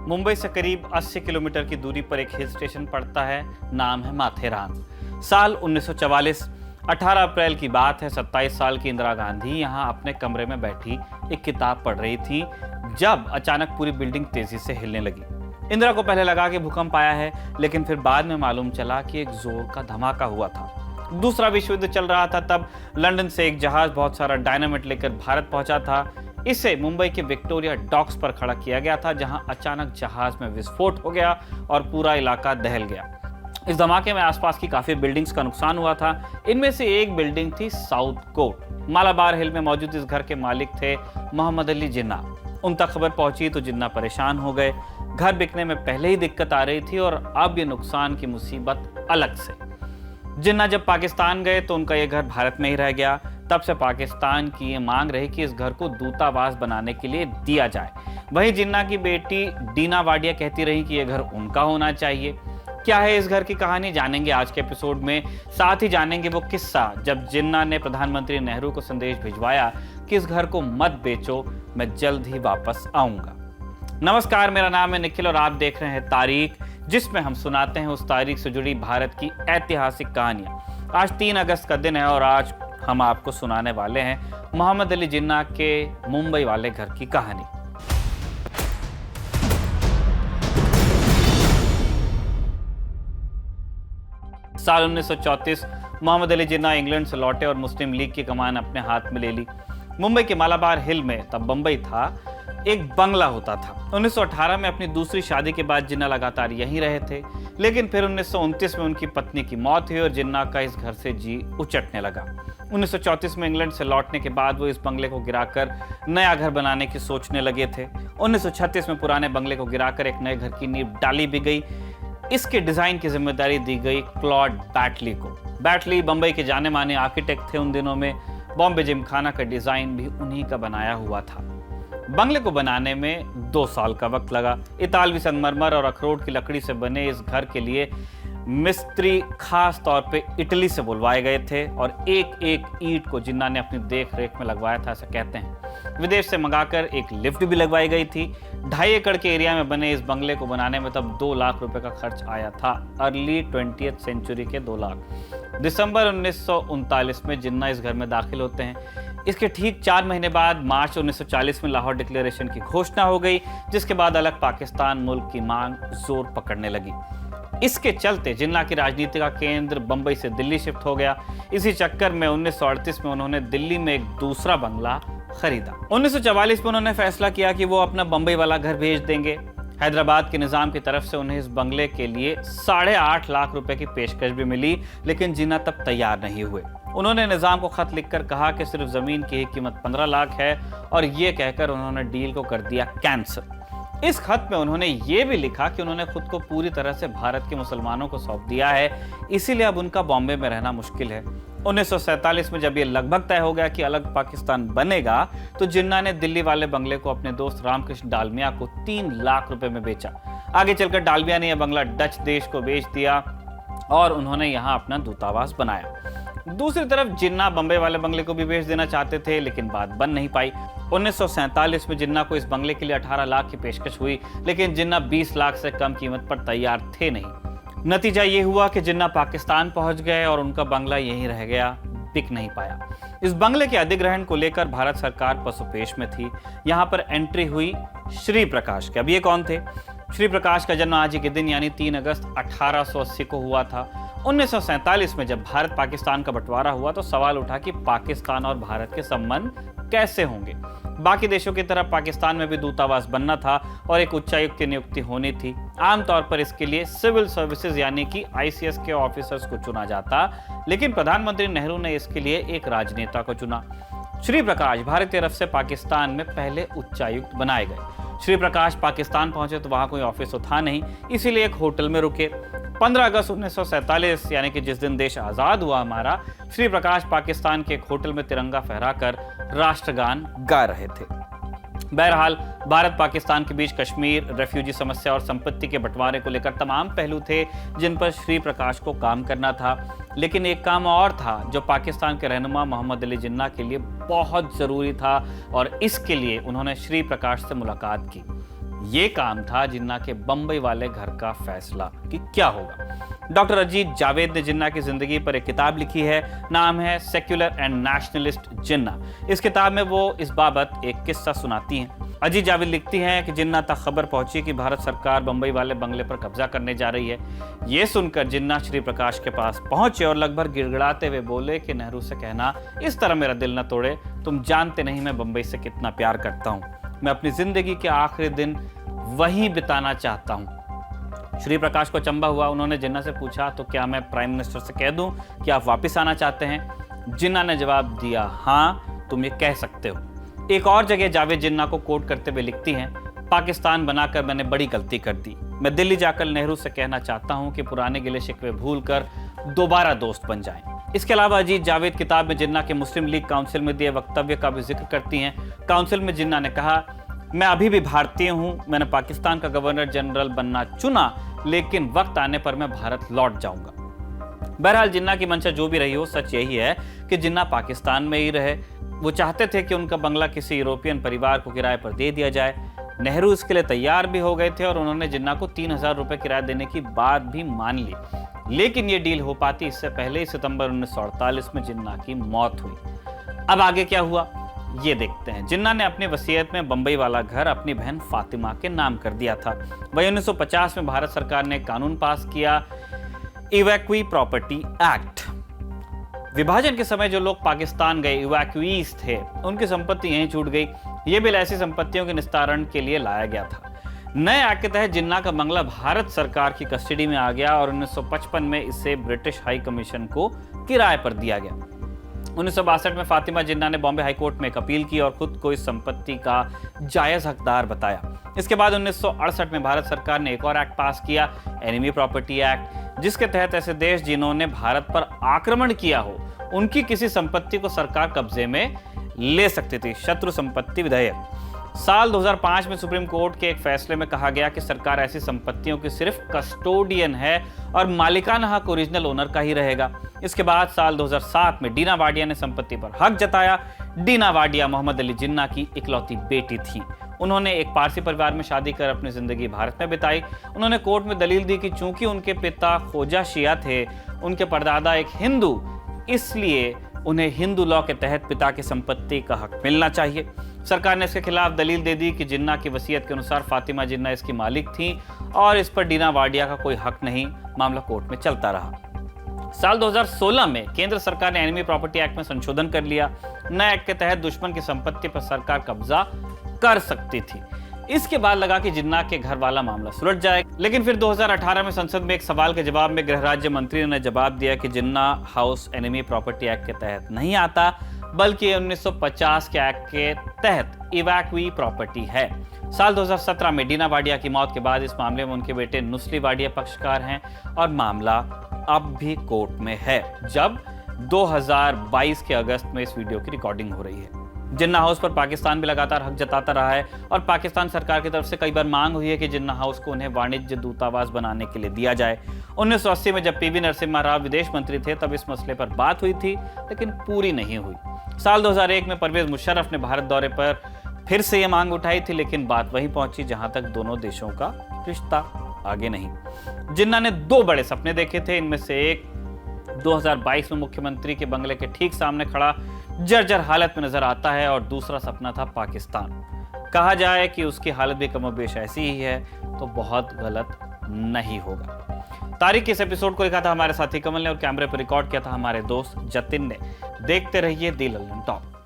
मुंबई से करीब 80 किलोमीटर की दूरी पर एक हिल स्टेशन पड़ता है, नाम है माथेरान। साल 1944, 18 अप्रैल की बात है। 27 साल की इंदिरा गांधी यहाँ अपने कमरे में बैठी एक किताब पढ़ रही थी जब अचानक पूरी बिल्डिंग तेजी से हिलने लगी। इंदिरा को पहले लगा कि भूकंप आया है, लेकिन फिर बाद में मालूम चला कि एक जोर का धमाका हुआ था। दूसरा विश्व युद्ध चल रहा था तब। लंदन से एक जहाज बहुत सारा डायनामाइट लेकर भारत पहुंचा था। इसे मुंबई के विक्टोरिया डॉक्स पर खड़ा किया गया था, जहां अचानक जहाज में विस्फोट हो गया और पूरा इलाका दहल गया। इस धमाके में आसपास की काफी बिल्डिंग्स का नुकसान हुआ था। इनमें से एक बिल्डिंग थी साउथ कोर्ट। मालाबार हिल में मौजूद इस घर के मालिक थे मोहम्मद अली जिन्ना। उन तक खबर पहुंची तो जिन्ना परेशान हो गए। घर बिकने में पहले ही दिक्कत आ रही थी और अब ये नुकसान की मुसीबत अलग से। जिन्ना जब पाकिस्तान गए तो उनका ये घर भारत में ही रह गया। तब से पाकिस्तान की ये मांग रही कि इस घर को दूतावास बनाने के लिए दिया जाए। वहीं जिन्ना की बेटी डीना वाडिया कहती रही कि यह घर उनका होना चाहिए। क्या है इस घर की कहानी, जानेंगे आज के एपिसोड में। साथ ही जानेंगे वो किस्सा जब जिन्ना ने प्रधानमंत्री नेहरू को संदेश भिजवाया कि इस घर को मत बेचो, मैं जल्द ही वापस आऊंगा। नमस्कार, मेरा नाम है निखिल और आप देख रहे हैं तारीख, जिसमें हम सुनाते हैं उस तारीख से जुड़ी भारत की ऐतिहासिक कहानियां। आज 3 अगस्त का दिन है और आज हम आपको सुनाने वाले हैं मोहम्मद अली जिन्ना के मुंबई वाले घर की कहानी। साल 1934 मोहम्मद अली जिन्ना इंग्लैंड से लौटे और मुस्लिम लीग की कमान अपने हाथ में ले ली। मुंबई के मालाबार हिल में, तब बंबई था, एक बंगला होता था। 1918 में अपनी दूसरी शादी के बाद जिन्ना लगातार यहीं रहे थे, लेकिन फिर 1929 में उनकी पत्नी की मौत हुई और जिन्ना का इस घर से जी उचटने लगा। 1934 में इंग्लैंड से लौटने के बाद वो इस बंगले को गिराकर नया घर बनाने की सोचने लगे थे। 1936 में पुराने बंगले को गिराकर एक नए घर की नींव डाली भी गई। इसके डिजाइन की जिम्मेदारी दी गई क्लॉड बैटली को। बैटली बंबई के जाने माने आर्किटेक्ट थे उन दिनों में। बॉम्बे जिमखाना का डिजाइन भी उन्हीं का बनाया हुआ था। बंगले को बनाने में 2 साल का वक्त लगा। इतालवी संगमरमर और अखरोट की लकड़ी से बने इस घर के लिए मिस्त्री खास तौर पे इटली से बुलवाए गए थे और एक एक ईंट को जिन्ना ने अपनी देख रेख में लगवाया था, ऐसा कहते हैं। विदेश से मंगाकर एक लिफ्ट भी लगवाई गई थी। 2.5 एकड़ के एरिया में बने इस बंगले को बनाने में तब 2 लाख रुपए का खर्च आया था। अर्ली 20th सेंचुरी के 2 लाख। दिसंबर 1939 में जिन्ना इस घर में दाखिल होते हैं। इसके ठीक 4 महीने बाद मार्च 1940 में लाहौर डिक्लेरेशन की घोषणा हो गई, जिसके बाद अलग पाकिस्तान मुल्क की मांग जोर पकड़ने लगी। इसके चलते जिन्ना की राजनीति का केंद्र बंबई से दिल्ली शिफ्ट हो गया। इसी चक्कर में 1938 में उन्होंने दिल्ली में एक दूसरा बंगला खरीदा। 1944 में उन्होंने फैसला किया कि वो अपना बंबई वाला घर भेज देंगे। हैदराबाद के निजाम की तरफ से उन्हें इस बंगले के लिए 8.5 लाख रुपए की पेशकश भी मिली, लेकिन जिन्ना तब तैयार नहीं हुए। उन्होंने निजाम को खत लिखकर कहा कि सिर्फ जमीन की कीमत 15 लाख है और ये कहकर उन्होंने डील को कर दिया कैंसिल। इस खत में उन्होंने ये भी लिखा कि उन्होंने खुद को पूरी तरह से भारत के मुसलमानों को सौंप दिया है, इसीलिए अब उनका बॉम्बे में रहना मुश्किल है। 1947 में जब ये लगभग तय हो गया कि अलग पाकिस्तान बनेगा, तो जिन्ना ने दिल्ली वाले बंगले को अपने दोस्त रामकृष्ण डालमिया को 3 लाख रुपए में बेचा। आगे चलकर डालमिया ने यह बंगला डच देश को बेच दिया और उन्होंने यहाँ अपना दूतावास बनाया। दूसरी तरफ जिन्ना बंबई वाले बंगले को भी बेच देना चाहते थे, लेकिन बात बन नहीं पाई। 1947 में जिन्ना को इस बंगले के लिए 18 लाख की पेशकश हुई, लेकिन जिन्ना 20 लाख से कम कीमत पर तैयार थे नहीं। नतीजा ये हुआ कि जिन्ना पाकिस्तान पहुंच गए और उनका बंगला यहीं रह गया, बिक नहीं पाया। इस बंगले के अधिग्रहण को लेकर भारत सरकार पसोपेश में थी। यहाँ पर एंट्री हुई श्री प्रकाश के। अब ये कौन थे? श्री प्रकाश का जन्म आज ही के दिन यानी 3 अगस्त 1880 को हुआ था। 1947 में जब भारत पाकिस्तान का बंटवारा हुआ तो सवाल उठा कि पाकिस्तान और भारत के संबंध कैसे होंगे। बाकी देशों की तरह पाकिस्तान में भी दूतावास बनना था और एक उच्चायुक्त की नियुक्ति होनी थी। आमतौर पर इसके लिए सिविल सर्विसेज यानी कि ICS के ऑफिसर्स को चुना जाता, लेकिन प्रधानमंत्री नेहरू ने इसके लिए एक राजनेता को चुना। श्री प्रकाश भारत की तरफ से पाकिस्तान में पहले उच्चायुक्त बनाए गए। श्री प्रकाश पाकिस्तान पहुंचे तो वहां कोई ऑफिस तो था नहीं, इसीलिए एक होटल में रुके। 15 अगस्त 1947 यानी कि जिस दिन देश आजाद हुआ हमारा, श्री प्रकाश पाकिस्तान के एक होटल में तिरंगा फहराकर राष्ट्रगान गा रहे थे। बहरहाल भारत पाकिस्तान के बीच कश्मीर, रेफ्यूजी समस्या और संपत्ति के बंटवारे को लेकर तमाम पहलू थे जिन पर श्री प्रकाश को काम करना था। लेकिन एक काम और था जो पाकिस्तान के रहनुमा मोहम्मद अली जिन्ना के लिए बहुत जरूरी था और इसके लिए उन्होंने श्री प्रकाश से मुलाकात की। ये काम था जिन्ना के बंबई वाले घर का फैसला कि क्या होगा। डॉक्टर अजीत जावेद ने जिन्ना की जिंदगी पर एक किताब लिखी है, नाम है सेक्युलर एंड नेशनलिस्ट जिन्ना। इस किताब में वो इस बाबत एक किस्सा सुनाती हैं। अजीत जावेद लिखती हैं कि जिन्ना तक खबर पहुंची कि भारत सरकार बंबई वाले बंगले पर कब्जा करने जा रही है। ये सुनकर जिन्ना श्री प्रकाश के पास पहुंचे और लगभग गिड़गिड़ाते हुए बोले कि नेहरू से कहना इस तरह मेरा दिल न तोड़े, तुम जानते नहीं मैं बंबई से कितना प्यार करता हूँ, मैं अपनी जिंदगी के आखिरी दिन वहीं बिताना चाहता हूँ। श्री प्रकाश को अचंभा हुआ। उन्होंने जिन्ना से पूछा, तो क्या मैं प्राइम मिनिस्टर से कह दूं कि आप वापस आना चाहते हैं? जिन्ना ने जवाब दिया, हाँ तुम ये कह सकते हो। एक और जगह जावेद जिन्ना को कोट करते हुए लिखती हैं, पाकिस्तान बनाकर मैंने बड़ी गलती कर दी। मैं दिल्ली जाकर नेहरू से कहना चाहता हूं कि पुराने गिले शिकवे भूलकर दोबारा दोस्त बन जाएं। इसके अलावा अजीत जावेद किताब में जिन्ना के मुस्लिम लीग काउंसिल में दिए वक्तव्य का भी जिक्र करती हैं। काउंसिल में जिन्ना ने कहा, मैं अभी भी भारतीय हूं, मैंने पाकिस्तान का गवर्नर जनरल बनना चुना, लेकिन वक्त आने पर मैं भारत लौट जाऊंगा। बहरहाल जिन्ना की मंशा जो भी रही हो, सच यही है कि जिन्ना पाकिस्तान में ही रहे। वो चाहते थे कि उनका बंगला किसी यूरोपियन परिवार को किराए पर दे दिया जाए। नेहरू इसके लिए तैयार भी हो गए थे और उन्होंने जिन्ना को 3000 रुपए किराया देने की बात भी मान ली, लेकिन ये डील हो पाती इससे पहले ही सितंबर 1948 में जिन्ना की मौत हुई। अब आगे क्या हुआ ये देखते हैं। जिन्ना ने अपनी वसीयत में बंबई वाला घर अपनी बहन फातिमा के नाम कर दिया था। वही 1950 में भारत सरकार ने कानून पास किया, इवैक्यूई प्रॉपर्टी एक्ट। विभाजन के समय जो लोग पाकिस्तान गए, इवैक्यूईज थे, उनकी संपत्ति यहीं छूट गई। ये बिल ऐसी संपत्तियों के निस्तारण के लिए लाया गया था। नए एक्ट के तहत जिन्ना का बंगला भारत सरकार की कस्टडी में आ गया और 1955 में इसे ब्रिटिश हाई कमीशन को किराए पर दिया गया। 1962 में फातिमा जिन्ना ने बॉम्बे हाईकोर्ट में एक अपील की और खुद को इस संपत्ति का जायज हकदार बताया। इसके बाद 1968 में भारत सरकार ने एक और एक्ट पास किया, एनिमी प्रॉपर्टी एक्ट, जिसके तहत ऐसे देश जिन्होंने भारत पर आक्रमण किया हो, उनकी किसी संपत्ति को सरकार कब्जे में ले सकती थी, शत्रु संपत्ति विधेयक। साल 2005 में सुप्रीम कोर्ट के एक फैसले में कहा गया कि सरकार ऐसी संपत्तियों की सिर्फ कस्टोडियन है और मालिकाना हक ओरिजिनल ओनर का ही रहेगा। इसके बाद साल 2007 में डीना वाडिया ने संपत्ति पर हक जताया। डीना वाडिया मोहम्मद अली जिन्ना की इकलौती बेटी थी। उन्होंने एक पारसी परिवार में शादी कर अपनी जिंदगी भारत में बिताई। उन्होंने कोर्ट में दलील दी कि चूंकि उनके पिता खोजा शिया थे, उनके परदादा एक हिंदू, इसलिए उन्हें हिंदू लॉ के तहत पिता की संपत्ति का हक मिलना चाहिए। सरकार ने इसके खिलाफ दलील दे दी कि जिन्ना की वसीयत के अनुसार फातिमा जिन्ना इसकी मालिक थी और इस पर डीना वाडिया का कोई हक नहीं। मामला कोर्ट में चलता रहा। साल 2016 में केंद्र सरकार ने एनिमी प्रॉपर्टी एक्ट में संशोधन कर लिया। नए एक्ट के तहत दुश्मन की संपत्ति पर सरकार कब्जा कर सकती थी। इसके बाद लगा कि जिन्ना के घर वाला मामला सुलझ जाएगा, लेकिन फिर 2018 में संसद में एक सवाल के जवाब में गृह राज्य मंत्री ने जवाब दिया कि जिन्ना हाउस एनिमी प्रॉपर्टी एक्ट के तहत नहीं आता, बल्कि 1950 के एक्ट के तहत इवैक्यूई प्रॉपर्टी है। साल 2017 में डीना वाडिया की मौत के बाद इस मामले में उनके बेटे नुस्ली वाडिया पक्षकार हैं और मामला अब भी कोर्ट में है, जब 2022 के अगस्त में इस वीडियो की रिकॉर्डिंग हो रही है। जिन्ना हाउस पर पाकिस्तान भी लगातार हक जताता रहा है और पाकिस्तान सरकार की तरफ से कई बार मांग हुई है कि जिन्ना हाउस को उन्हें वाणिज्य दूतावास बनाने के लिए दिया जाए। 1980 में जब पीवी नरसिम्हा राव विदेश मंत्री थे, तब इस मसले पर बात हुई थी, लेकिन पूरी नहीं हुई। साल 2001 में परवेज मुशर्रफ ने भारत दौरे पर फिर से ये मांग उठाई थी, लेकिन बात वहीं पहुंची जहां तक दोनों देशों का रिश्ता, आगे नहीं। जिन्ना ने 2 बड़े सपने देखे थे। इनमें से एक 2022 में मुख्यमंत्री के बंगले के ठीक सामने खड़ा जर्जर हालत में नजर आता है और दूसरा सपना था पाकिस्तान। कहा जाए कि उसकी हालत भी कमोबेश ऐसी ही है तो बहुत गलत नहीं होगा। तारीख के इस एपिसोड को लिखा था हमारे साथी कमल ने और कैमरे पर रिकॉर्ड किया था हमारे दोस्त जतिन ने। देखते रहिए दी लल्लन टॉक।